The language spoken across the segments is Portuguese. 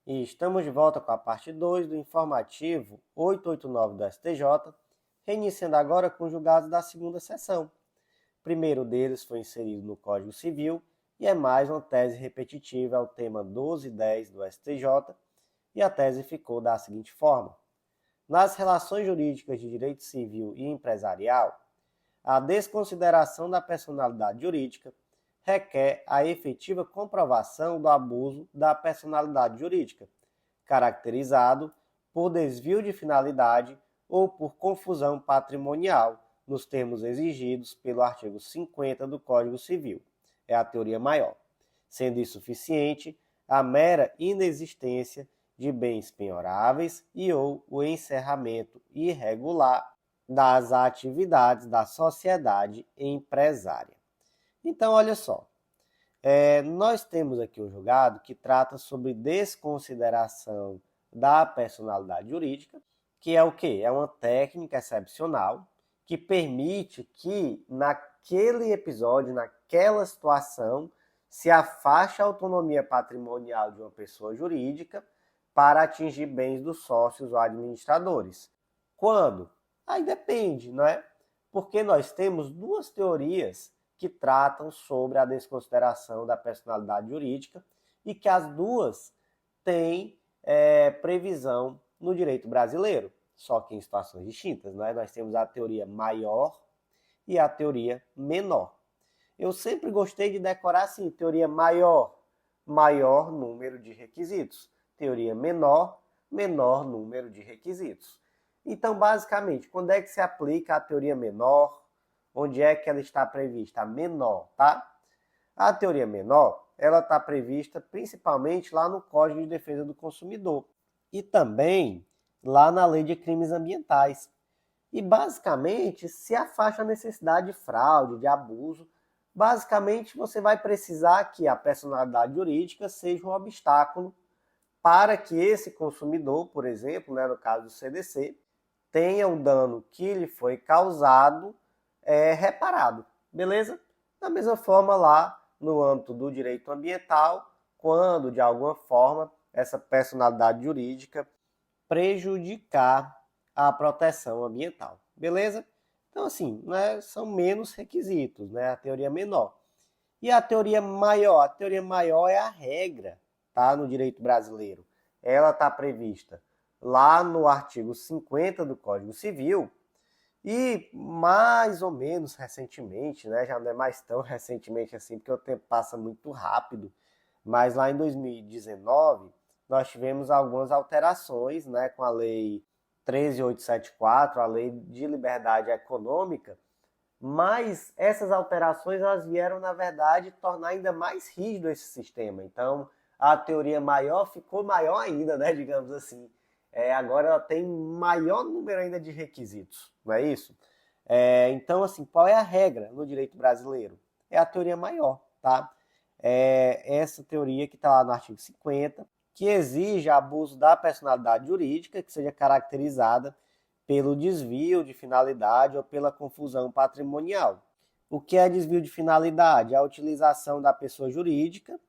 E estamos de volta com a parte 2 do informativo 889 do STJ, reiniciando agora com os julgados da segunda sessão. O primeiro deles foi inserido no Código Civil e é mais uma tese repetitiva ao tema 1210 do STJ, e a tese ficou da seguinte forma: nas relações jurídicas de direito civil e empresarial, a desconsideração da personalidade jurídica requer a efetiva comprovação do abuso da personalidade jurídica, caracterizado por desvio de finalidade ou por confusão patrimonial, nos termos exigidos pelo artigo 50 do Código Civil. É a teoria maior, sendo insuficiente a mera inexistência de bens penhoráveis e ou o encerramento irregular das atividades da sociedade empresária. Então, olha só, nós temos aqui um julgado que trata sobre desconsideração da personalidade jurídica, que é o quê? É uma técnica excepcional que permite que naquele episódio, naquela situação, se afaste a autonomia patrimonial de uma pessoa jurídica para atingir bens dos sócios ou administradores. Quando? Aí depende, não é? Porque nós temos duas teorias que tratam sobre a desconsideração da personalidade jurídica e que as duas têm previsão no direito brasileiro, só que em situações distintas, não é? Nós temos a teoria maior e a teoria menor. Eu sempre gostei de decorar assim: teoria maior, maior número de requisitos; teoria menor, menor número de requisitos. Então, basicamente, quando é que se aplica a teoria menor? Onde é que ela está prevista? A menor, tá? A teoria menor, ela está prevista principalmente lá no Código de Defesa do Consumidor e também lá na Lei de Crimes Ambientais. E, basicamente, se afasta a necessidade de fraude, de abuso. Basicamente, você vai precisar que a personalidade jurídica seja um obstáculo para que esse consumidor, por exemplo, né, no caso do CDC, tenha o dano que lhe foi causado reparado, beleza? Da mesma forma lá no âmbito do direito ambiental, quando de alguma forma essa personalidade jurídica prejudicar a proteção ambiental, beleza? Então assim, né, são menos requisitos, né, a teoria menor. E a teoria maior? A teoria maior é a regra, tá, no direito brasileiro. Ela está prevista lá no artigo 50 do Código Civil e mais ou menos recentemente, né, já não é mais tão recentemente assim, porque o tempo passa muito rápido, mas lá em 2019 nós tivemos algumas alterações, né, com a Lei 13.874, a Lei de Liberdade Econômica, mas essas alterações elas vieram, na verdade, tornar ainda mais rígido esse sistema. Então, a teoria maior ficou maior ainda, né, digamos assim. Agora ela tem maior número ainda de requisitos, não é isso? Então, assim, qual é a regra no direito brasileiro? É a teoria maior, tá? Essa teoria que está lá no artigo 50, que exige abuso da personalidade jurídica, que seja caracterizada pelo desvio de finalidade ou pela confusão patrimonial. O que é desvio de finalidade? A utilização da pessoa jurídica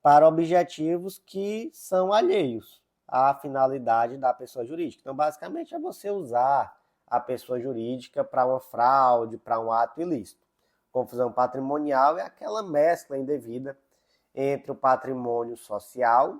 para objetivos que são alheios à finalidade da pessoa jurídica. Então, basicamente, é você usar a pessoa jurídica para uma fraude, para um ato ilícito. Confusão patrimonial é aquela mescla indevida entre o patrimônio social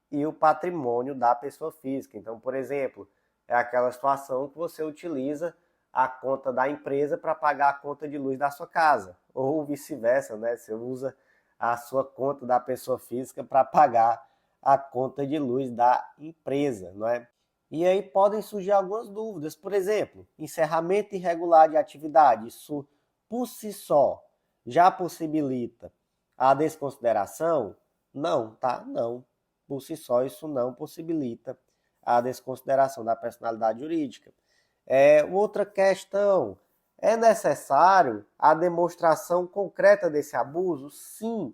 e o patrimônio da pessoa física. Então, por exemplo, é aquela situação que você utiliza a conta da empresa para pagar a conta de luz da sua casa, ou vice-versa, né? Você usa a sua conta da pessoa física para pagar a conta de luz da empresa, não é? E aí podem surgir algumas dúvidas. Por exemplo, encerramento irregular de atividade, isso por si só já possibilita a desconsideração? Não, tá? Não. Por si só isso não possibilita a desconsideração da personalidade jurídica. Outra questão, é necessário a demonstração concreta desse abuso? Sim,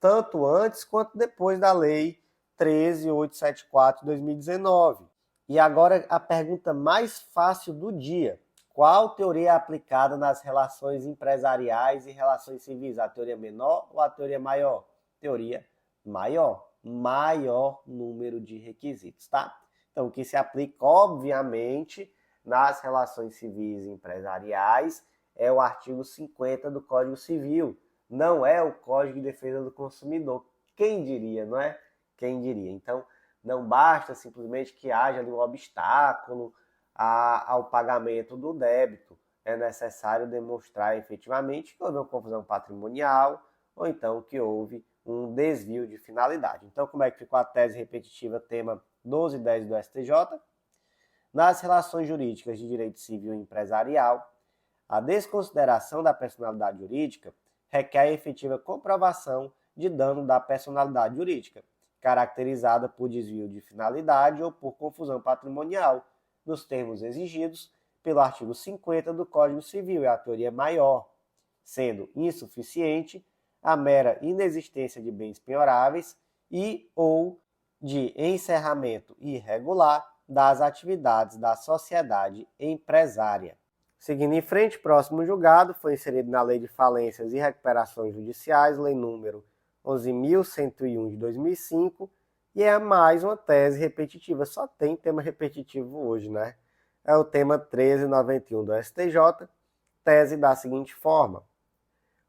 tanto antes quanto depois da Lei 13.874 de 2019. E agora a pergunta mais fácil do dia: qual teoria é aplicada nas relações empresariais e relações civis? A teoria menor ou a teoria maior? Teoria maior, maior número de requisitos, tá? Então, o que se aplica, obviamente, nas relações civis e empresariais é o artigo 50 do Código Civil, não é o Código de Defesa do Consumidor. Quem diria, não é? Quem diria? Então, não basta simplesmente que haja ali um obstáculo ao pagamento do débito. É necessário demonstrar efetivamente que houve uma confusão patrimonial ou então que houve um desvio de finalidade. Então, como é que ficou a tese repetitiva, tema 1210 do STJ? Nas relações jurídicas de direito civil e empresarial, a desconsideração da personalidade jurídica requer a efetiva comprovação de dano da personalidade jurídica, caracterizada por desvio de finalidade ou por confusão patrimonial, nos termos exigidos pelo artigo 50 do Código Civil, é a teoria maior, sendo insuficiente a mera inexistência de bens penhoráveis e ou de encerramento irregular das atividades da sociedade empresária. Seguindo em frente, próximo julgado foi inserido na Lei de Falências e Recuperações Judiciais, Lei número 11.101 de 2005, e é mais uma tese repetitiva. Só tem tema repetitivo hoje, né? É o tema 1391 do STJ, tese da seguinte forma: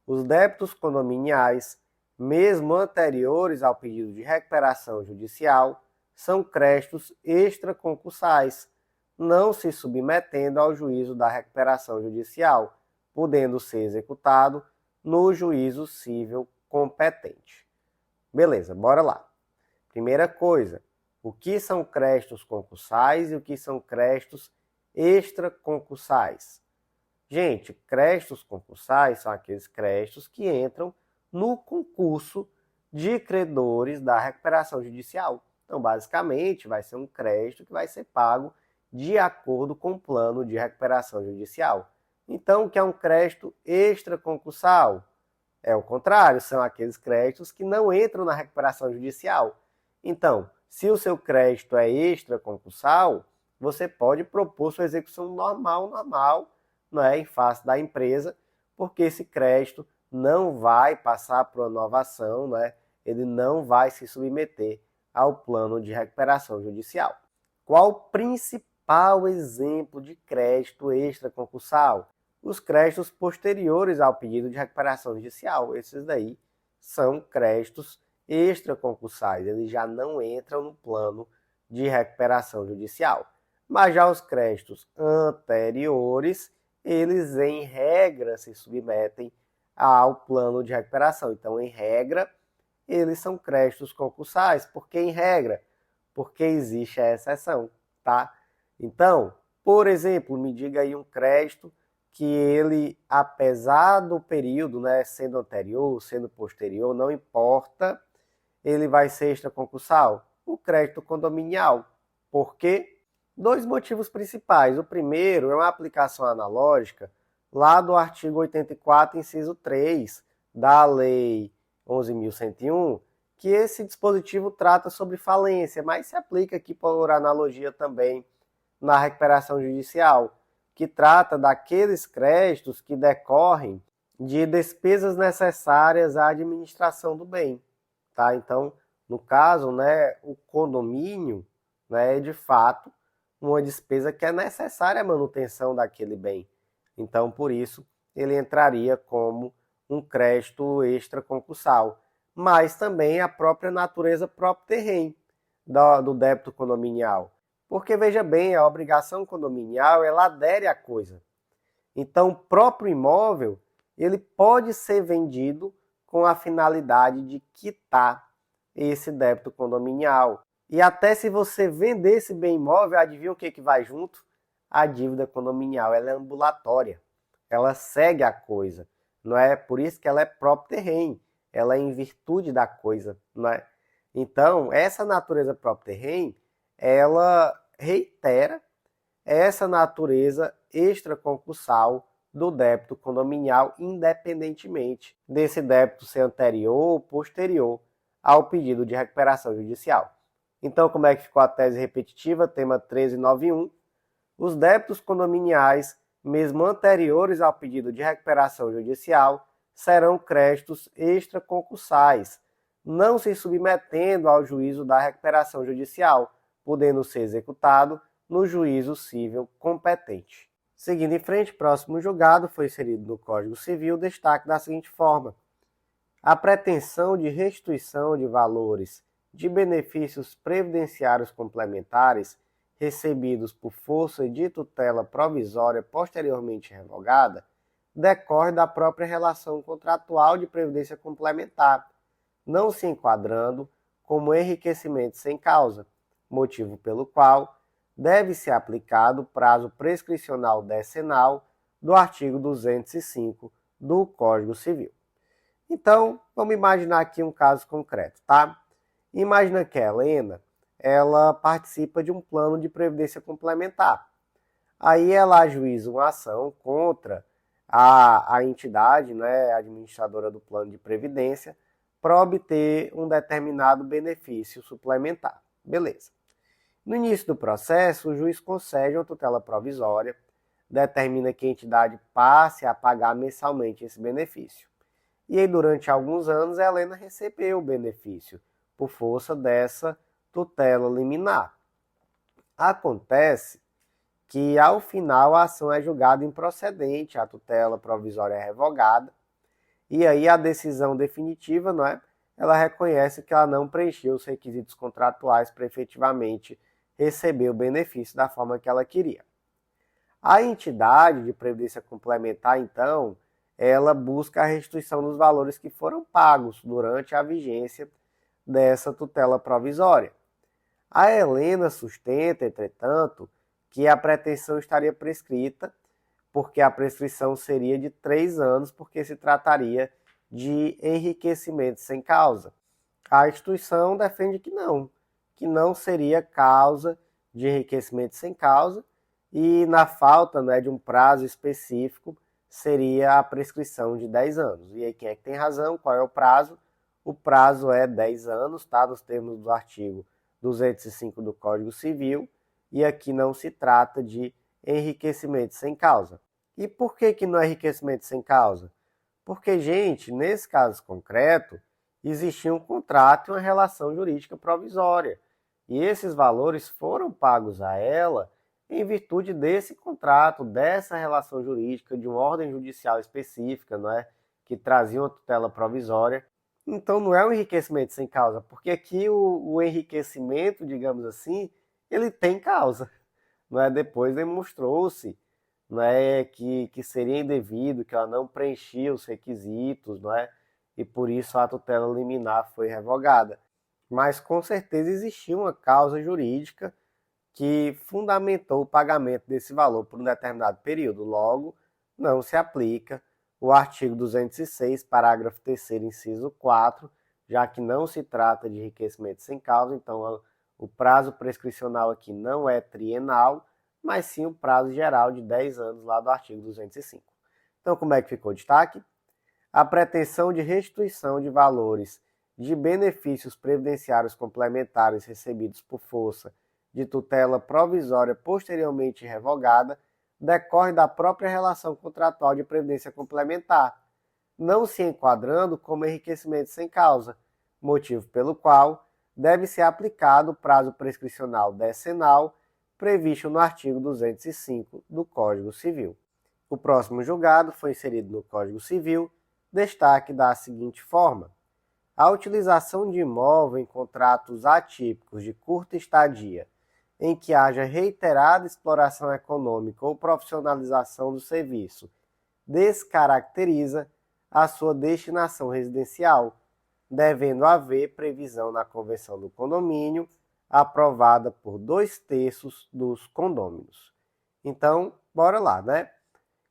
os débitos condominiais, mesmo anteriores ao pedido de recuperação judicial, são créditos extraconcursais, não se submetendo ao juízo da recuperação judicial, podendo ser executado no juízo civil competente. Beleza, bora lá. Primeira coisa, o que são créditos concursais e o que são créditos extraconcursais? Gente, créditos concursais são aqueles créditos que entram no concurso de credores da recuperação judicial. Então, basicamente, vai ser um crédito que vai ser pago de acordo com o plano de recuperação judicial. Então, o que é um crédito extraconcursal? É o contrário, são aqueles créditos que não entram na recuperação judicial. Então, se o seu crédito é extraconcursal, você pode propor sua execução normal, não é, em face da empresa, porque esse crédito não vai passar por uma novação, né? Ele não vai se submeter ao plano de recuperação judicial. Qual o principal exemplo de crédito extraconcursal? Os créditos posteriores ao pedido de recuperação judicial. Esses daí são créditos extraconcursais, eles já não entram no plano de recuperação judicial. Mas já os créditos anteriores, eles em regra se submetem ao plano de recuperação. Então, em regra, eles são créditos concursais. Por que em regra? Porque existe a exceção, tá? Então, por exemplo, me diga aí um crédito que ele, apesar do período, né, sendo anterior, sendo posterior, não importa, ele vai ser extraconcursal? O crédito condominial. Por quê? Dois motivos principais. O primeiro é uma aplicação analógica lá do artigo 84, inciso 3, da Lei 11.101, que esse dispositivo trata sobre falência, mas se aplica aqui por analogia também na recuperação judicial, que trata daqueles créditos que decorrem de despesas necessárias à administração do bem. Tá? Então, no caso, né, o condomínio, né, é de fato uma despesa que é necessária à manutenção daquele bem. Então, por isso, ele entraria como um crédito extraconcursal. Mas também a própria natureza próprio terreno do débito condominial. Porque, veja bem, a obrigação condominial, ela adere à coisa. Então, o próprio imóvel, ele pode ser vendido com a finalidade de quitar esse débito condominial. E até se você vender esse bem imóvel, adivinha o que vai junto? A dívida condominial, ela é ambulatória. Ela segue a coisa. Não é por isso que ela é próprio terreno. Ela é em virtude da coisa. Não é? Então, essa natureza próprio terreno, ela reitera essa natureza extraconcursal do débito condominial, independentemente desse débito ser anterior ou posterior ao pedido de recuperação judicial. Então, como é que ficou a tese repetitiva? Tema 1391. Os débitos condominiais, mesmo anteriores ao pedido de recuperação judicial, serão créditos extraconcursais, não se submetendo ao juízo da recuperação judicial, podendo ser executado no juízo civil competente. Seguindo em frente, próximo julgado foi inserido no Código Civil destaque da seguinte forma: a pretensão de restituição de valores de benefícios previdenciários complementares recebidos por força de tutela provisória posteriormente revogada decorre da própria relação contratual de previdência complementar, não se enquadrando como enriquecimento sem causa, motivo pelo qual deve ser aplicado o prazo prescricional decenal do artigo 205 do Código Civil. Então, vamos imaginar aqui um caso concreto, tá? Imagina que a Helena, ela participa de um plano de previdência complementar. Aí ela ajuiza uma ação contra a entidade, né, administradora do plano de previdência, para obter um determinado benefício suplementar. Beleza. No início do processo, o juiz concede uma tutela provisória, determina que a entidade passe a pagar mensalmente esse benefício. E aí, durante alguns anos, a Helena recebeu o benefício por força dessa tutela liminar. Acontece que, ao final, a ação é julgada improcedente, a tutela provisória é revogada, e aí a decisão definitiva, não é? Ela reconhece que ela não preencheu os requisitos contratuais para efetivamente receber o benefício da forma que ela queria. A entidade de previdência complementar, então, ela busca a restituição dos valores que foram pagos durante a vigência dessa tutela provisória. A Helena sustenta, entretanto, que a pretensão estaria prescrita, porque a prescrição seria de 3 anos, porque se trataria de enriquecimento sem causa. A instituição defende que não seria causa de enriquecimento sem causa, e na falta, né, de um prazo específico, seria a prescrição de 10 anos. E aí quem é que tem razão? Qual é o prazo? O prazo é 10 anos, tá? Nos termos do artigo 205 do Código Civil, e aqui não se trata de enriquecimento sem causa. E por que não é enriquecimento sem causa? Porque, gente, nesse caso concreto, existia um contrato e uma relação jurídica provisória. E esses valores foram pagos a ela em virtude desse contrato, dessa relação jurídica, de uma ordem judicial específica, não é? Que trazia uma tutela provisória. Então não é um enriquecimento sem causa, porque aqui o enriquecimento, digamos assim, ele tem causa. Não é? Depois demonstrou-se, não é, que seria indevido, que ela não preenchia os requisitos, não é? E por isso a tutela liminar foi revogada. Mas com certeza existia uma causa jurídica que fundamentou o pagamento desse valor por um determinado período. Logo, não se aplica o artigo 206, parágrafo 3º, inciso 4, já que não se trata de enriquecimento sem causa, então o prazo prescricional aqui não é trienal, mas sim o prazo geral de 10 anos lá do artigo 205. Então, como é que ficou o destaque? A pretensão de restituição de valores de benefícios previdenciários complementares recebidos por força de tutela provisória posteriormente revogada decorre da própria relação contratual de previdência complementar, não se enquadrando como enriquecimento sem causa, motivo pelo qual deve ser aplicado o prazo prescricional decenal previsto no artigo 205 do Código Civil. O próximo julgado foi inserido no Código Civil, destaque da seguinte forma: a utilização de imóvel em contratos atípicos de curta estadia, em que haja reiterada exploração econômica ou profissionalização do serviço, descaracteriza a sua destinação residencial, devendo haver previsão na convenção do condomínio, aprovada por 2/3 dos condôminos. Então, bora lá, né?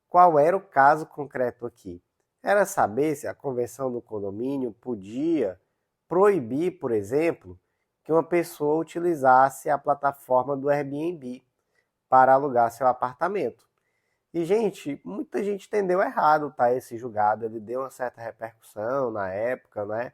Qual era o caso concreto aqui? Era saber se a convenção do condomínio podia proibir, por exemplo, que uma pessoa utilizasse a plataforma do Airbnb para alugar seu apartamento. E, gente, muita gente entendeu errado, tá? Esse julgado, ele deu uma certa repercussão na época, né?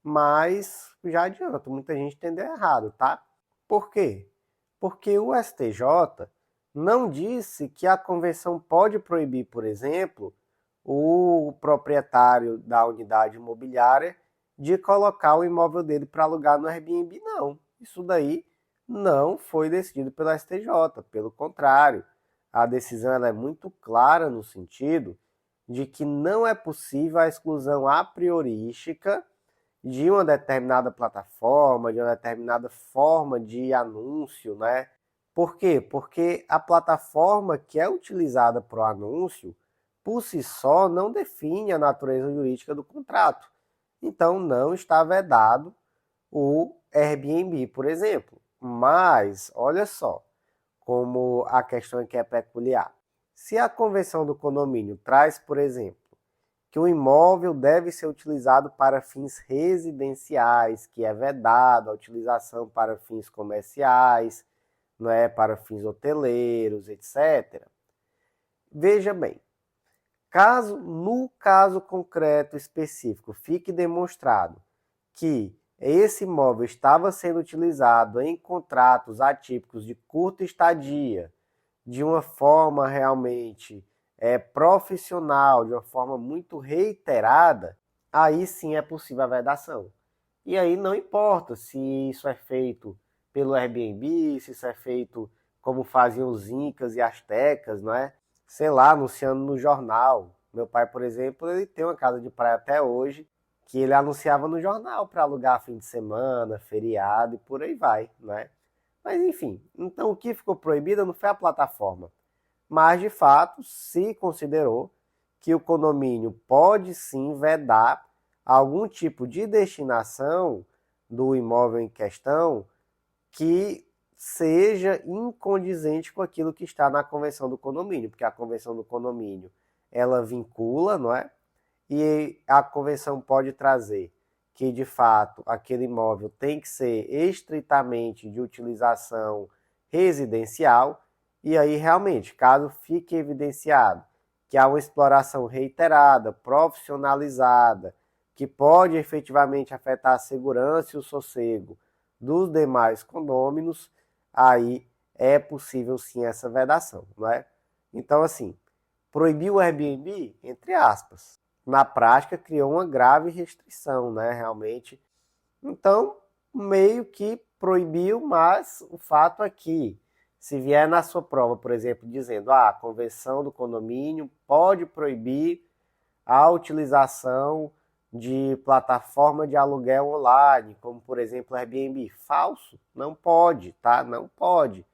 Mas, já adianto, muita gente entendeu errado, tá? Por quê? Porque o STJ não disse que a convenção pode proibir, por exemplo, o proprietário da unidade imobiliária de colocar o imóvel dele para alugar no Airbnb, não. Isso daí não foi decidido pela STJ, pelo contrário, a decisão ela é muito clara no sentido de que não é possível a exclusão a priorística de uma determinada plataforma, de uma determinada forma de anúncio, né? Por quê? Porque a plataforma que é utilizada para o anúncio, por si só, não define a natureza jurídica do contrato. Então, não está vedado o Airbnb, por exemplo. Mas, olha só, como a questão aqui é peculiar. Se a convenção do condomínio traz, por exemplo, que o imóvel deve ser utilizado para fins residenciais, que é vedado a utilização para fins comerciais, não é, para fins hoteleiros, etc. Veja bem, no caso concreto específico fique demonstrado que esse imóvel estava sendo utilizado em contratos atípicos de curta estadia, de uma forma realmente profissional, de uma forma muito reiterada, aí sim é possível a vedação. E aí não importa se isso é feito pelo Airbnb, se isso é feito como faziam os incas e astecas, não é? Sei lá, anunciando no jornal. Meu pai, por exemplo, ele tem uma casa de praia até hoje, que ele anunciava no jornal para alugar fim de semana, feriado e por aí vai, né? Mas enfim, então o que ficou proibido não foi a plataforma, mas de fato se considerou que o condomínio pode sim vedar algum tipo de destinação do imóvel em questão que seja incondizente com aquilo que está na convenção do condomínio, porque a convenção do condomínio ela vincula, não é? E a convenção pode trazer que, de fato, aquele imóvel tem que ser estritamente de utilização residencial, e aí, realmente, caso fique evidenciado que há uma exploração reiterada, profissionalizada, que pode efetivamente afetar a segurança e o sossego dos demais condôminos, aí é possível sim essa vedação, não é? Então, assim, proibir o Airbnb, entre aspas, na prática criou uma grave restrição, né, realmente. Então, meio que proibiu, mas o fato é que, se vier na sua prova, por exemplo, dizendo a convenção do condomínio pode proibir a utilização de plataforma de aluguel online, como por exemplo Airbnb, falso, não pode, tá? Não pode.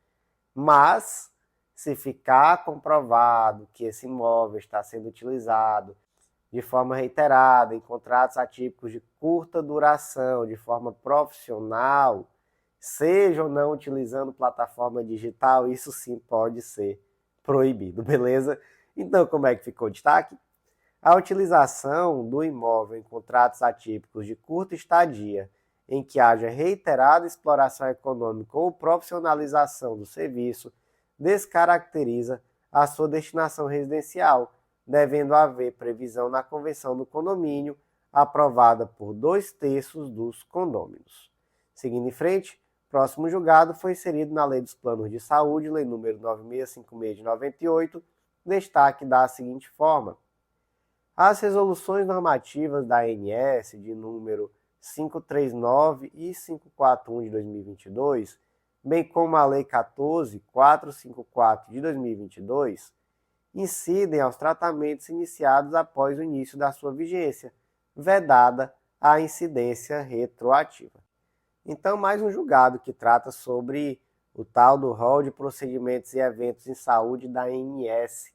Mas, se ficar comprovado que esse imóvel está sendo utilizado de forma reiterada, em contratos atípicos de curta duração, de forma profissional, seja ou não utilizando plataforma digital, isso sim pode ser proibido, beleza? Então, como é que ficou o destaque? A utilização do imóvel em contratos atípicos de curta estadia, em que haja reiterada exploração econômica ou profissionalização do serviço, descaracteriza a sua destinação residencial, devendo haver previsão na convenção do condomínio, aprovada por 2/3 dos condôminos. Seguindo em frente, próximo julgado foi inserido na Lei dos Planos de Saúde, Lei nº 9656 de 98, destaque da seguinte forma: as resoluções normativas da ANS de número 539 e 541 de 2022, bem como a Lei 14.454 de 2022, incidem aos tratamentos iniciados após o início da sua vigência, vedada a incidência retroativa. Então, mais um julgado que trata sobre o tal do rol de procedimentos e eventos em saúde da ANS,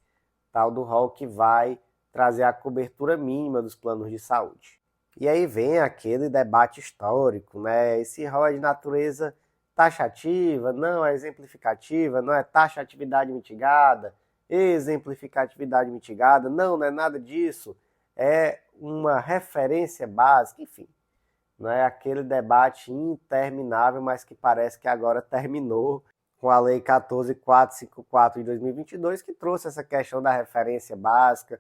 tal do rol que vai trazer a cobertura mínima dos planos de saúde. E aí vem aquele debate histórico, né? Esse rol é de natureza taxativa, não é exemplificativa, não é taxatividade mitigada, exemplificatividade mitigada, não é nada disso, é uma referência básica, enfim. Não é aquele debate interminável, mas que parece que agora terminou com a Lei 14.454 de 2022, que trouxe essa questão da referência básica,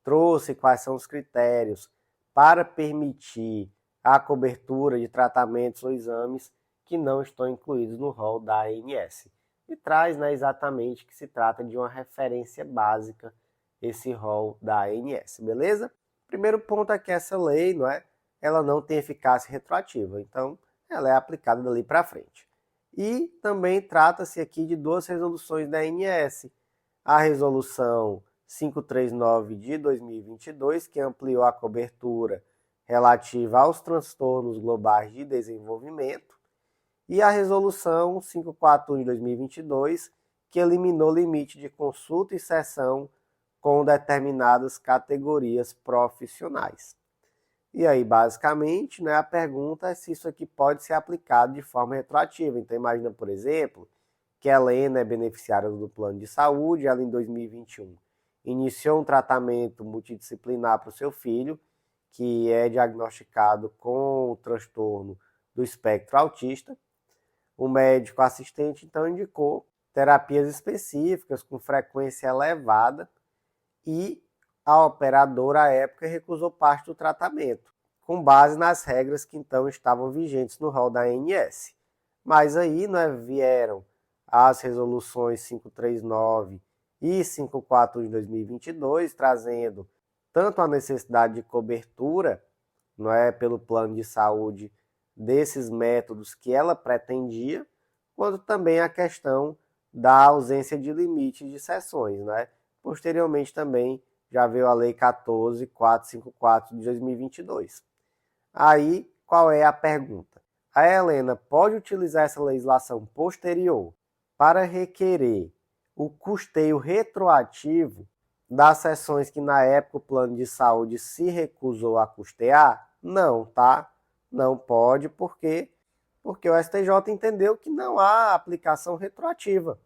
trouxe quais são os critérios para permitir a cobertura de tratamentos ou exames que não estão incluídos no rol da ANS. E traz, né, exatamente que se trata de uma referência básica esse rol da ANS, beleza? Primeiro ponto é que essa lei, não é, ela não tem eficácia retroativa. Então, ela é aplicada dali para frente. E também trata-se aqui de duas resoluções da ANS. A resolução 539 de 2022, que ampliou a cobertura relativa aos transtornos globais de desenvolvimento, e a resolução 541 de 2022, que eliminou o limite de consulta e sessão com determinadas categorias profissionais. E aí, basicamente, né, a pergunta é se isso aqui pode ser aplicado de forma retroativa. Então, imagina, por exemplo, que a Helena é beneficiária do plano de saúde, ela em 2021 iniciou um tratamento multidisciplinar para o seu filho, que é diagnosticado com o transtorno do espectro autista. O médico assistente, então, indicou terapias específicas com frequência elevada e a operadora, à época, recusou parte do tratamento, com base nas regras que então estavam vigentes no rol da ANS. Mas aí, né, vieram as resoluções 539 e 54 de 2022, trazendo tanto a necessidade de cobertura, não é, pelo plano de saúde desses métodos que ela pretendia, quanto também a questão da ausência de limite de sessões, né? Posteriormente também já veio a Lei 14.454 de 2022. Aí, qual é a pergunta? A Helena pode utilizar essa legislação posterior para requerer o custeio retroativo das sessões que na época o plano de saúde se recusou a custear? Não, tá? Não pode, porque o STJ entendeu que não há aplicação retroativa.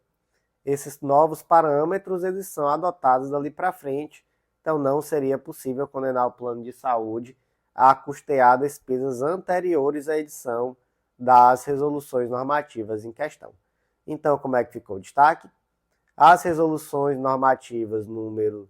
Esses novos parâmetros eles são adotados dali para frente, então não seria possível condenar o plano de saúde a custear despesas anteriores à edição das resoluções normativas em questão. Então, como é que ficou o destaque? As resoluções normativas número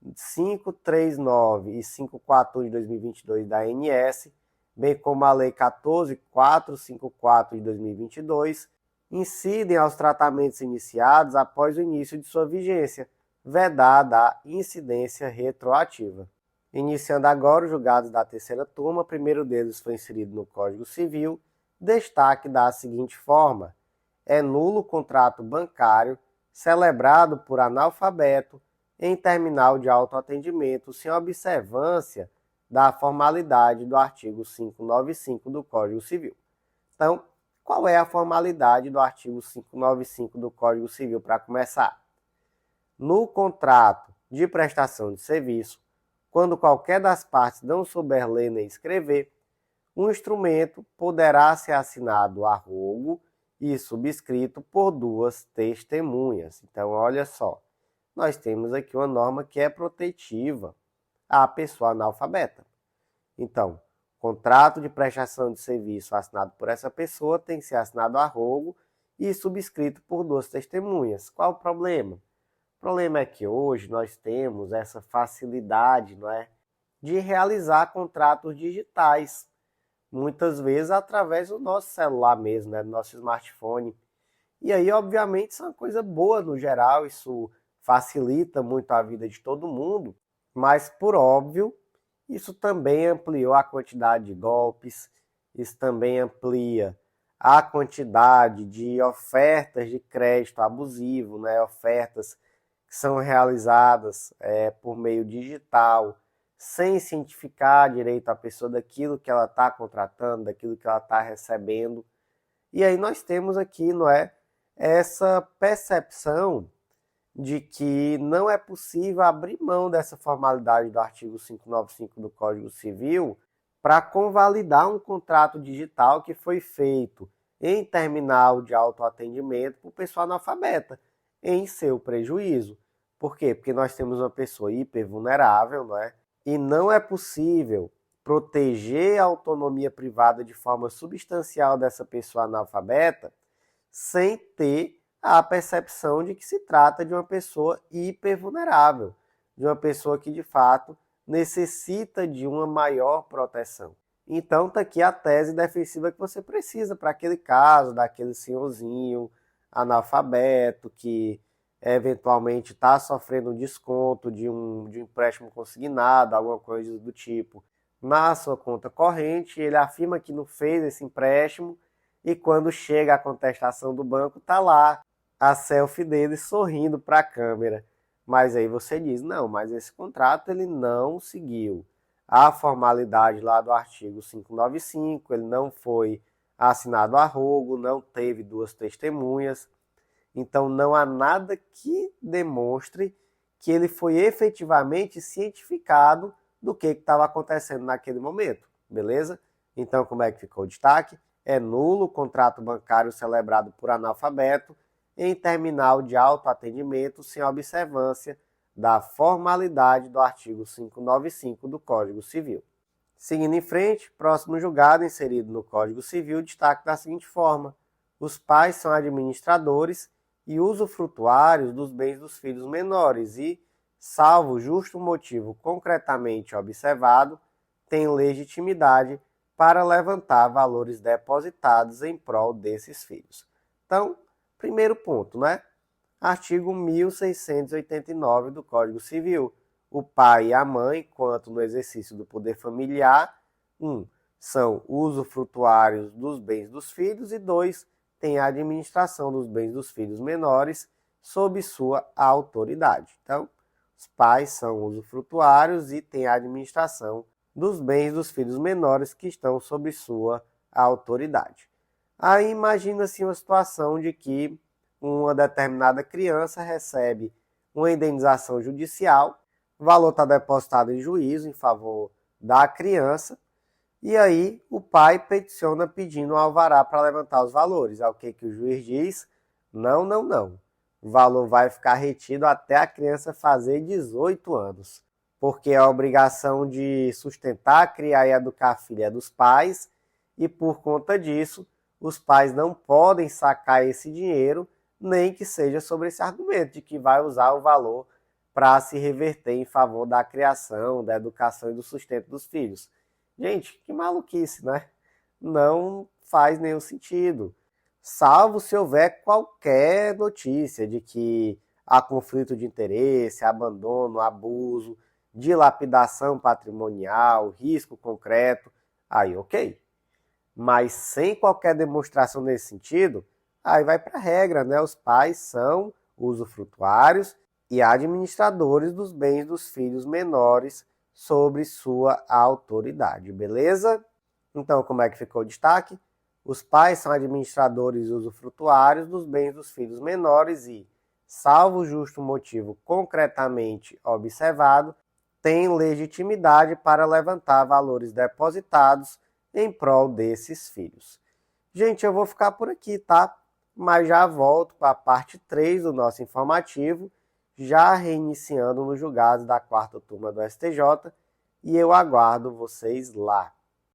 539 e 541 de 2022 da ANS, bem como a Lei 14.454 de 2022, incidem aos tratamentos iniciados após o início de sua vigência, vedada a incidência retroativa. Iniciando agora os julgados da terceira turma, o primeiro deles foi inserido no Código Civil, destaque da seguinte forma: é nulo o contrato bancário celebrado por analfabeto em terminal de autoatendimento sem observância da formalidade do artigo 595 do Código Civil. Então, qual é a formalidade do artigo 595 do Código Civil para começar? No contrato de prestação de serviço, quando qualquer das partes não souber ler nem escrever, um instrumento poderá ser assinado a rogo e subscrito por duas testemunhas. Então, olha só, nós temos aqui uma norma que é protetiva à pessoa analfabeta. Então, contrato de prestação de serviço assinado por essa pessoa tem que ser assinado a rogo e subscrito por duas testemunhas. Qual o problema? O problema é que hoje nós temos essa facilidade, não é, de realizar contratos digitais, muitas vezes através do nosso celular mesmo, né, do nosso smartphone. E aí, obviamente, isso é uma coisa boa no geral, isso facilita muito a vida de todo mundo, mas, por óbvio, isso também ampliou a quantidade de golpes, isso também amplia a quantidade de ofertas de crédito abusivo, né, ofertas que são realizadas por meio digital, sem cientificar direito a pessoa daquilo que ela está contratando, daquilo que ela está recebendo. E aí nós temos aqui, não é, essa percepção de que não é possível abrir mão dessa formalidade do artigo 595 do Código Civil para convalidar um contrato digital que foi feito em terminal de autoatendimento por pessoa analfabeta, em seu prejuízo. Por quê? Porque nós temos uma pessoa hipervulnerável, não é? E não é possível proteger a autonomia privada de forma substancial dessa pessoa analfabeta sem ter a percepção de que se trata de uma pessoa hipervulnerável, de uma pessoa que de fato necessita de uma maior proteção. Então está aqui a tese defensiva que você precisa para aquele caso, daquele senhorzinho analfabeto que eventualmente está sofrendo um desconto de um empréstimo consignado, alguma coisa do tipo, na sua conta corrente, ele afirma que não fez esse empréstimo e quando chega a contestação do banco, está lá a selfie dele sorrindo para a câmera. Mas aí você diz, não, mas esse contrato ele não seguiu a formalidade lá do artigo 595, ele não foi assinado a rogo, não teve duas testemunhas, então não há nada que demonstre que ele foi efetivamente cientificado do que estava acontecendo naquele momento, beleza? Então como é que ficou o destaque? É nulo o contrato bancário celebrado por analfabeto em terminal de autoatendimento sem observância da formalidade do artigo 595 do Código Civil. Seguindo em frente, próximo julgado inserido no Código Civil, destaque da seguinte forma: os pais são administradores e usufrutuários dos bens dos filhos menores e, salvo justo motivo concretamente observado, têm legitimidade para levantar valores depositados em prol desses filhos. Então, primeiro ponto, né? Artigo 1689 do Código Civil. O pai e a mãe, quanto no exercício do poder familiar, 1. São usufrutuários dos bens dos filhos e 2. Têm a administração dos bens dos filhos menores sob sua autoridade. Então, os pais são usufrutuários e têm a administração dos bens dos filhos menores que estão sob sua autoridade. Aí imagina-se uma situação de que uma determinada criança recebe uma indenização judicial, o valor está depositado em juízo em favor da criança, e aí o pai peticiona pedindo um alvará para levantar os valores. É o que o juiz diz? Não, não, não. O valor vai ficar retido até a criança fazer 18 anos, porque a obrigação de sustentar, criar e educar a filha é dos pais, e por conta disso, os pais não podem sacar esse dinheiro, nem que seja sobre esse argumento de que vai usar o valor para se reverter em favor da criação, da educação e do sustento dos filhos. Gente, que maluquice, né? Não faz nenhum sentido. Salvo se houver qualquer notícia de que há conflito de interesse, abandono, abuso, dilapidação patrimonial, risco concreto, aí ok. Mas sem qualquer demonstração nesse sentido, aí vai para a regra, né? Os pais são usufrutuários e administradores dos bens dos filhos menores sobre sua autoridade, beleza? Então, como é que ficou o destaque? Os pais são administradores e usufrutuários dos bens dos filhos menores e, salvo justo motivo concretamente observado, têm legitimidade para levantar valores depositados em prol desses filhos. Gente, eu vou ficar por aqui, tá? Mas já volto com a parte 3 do nosso informativo, já reiniciando nos julgados da 4ª turma do STJ, e eu aguardo vocês lá.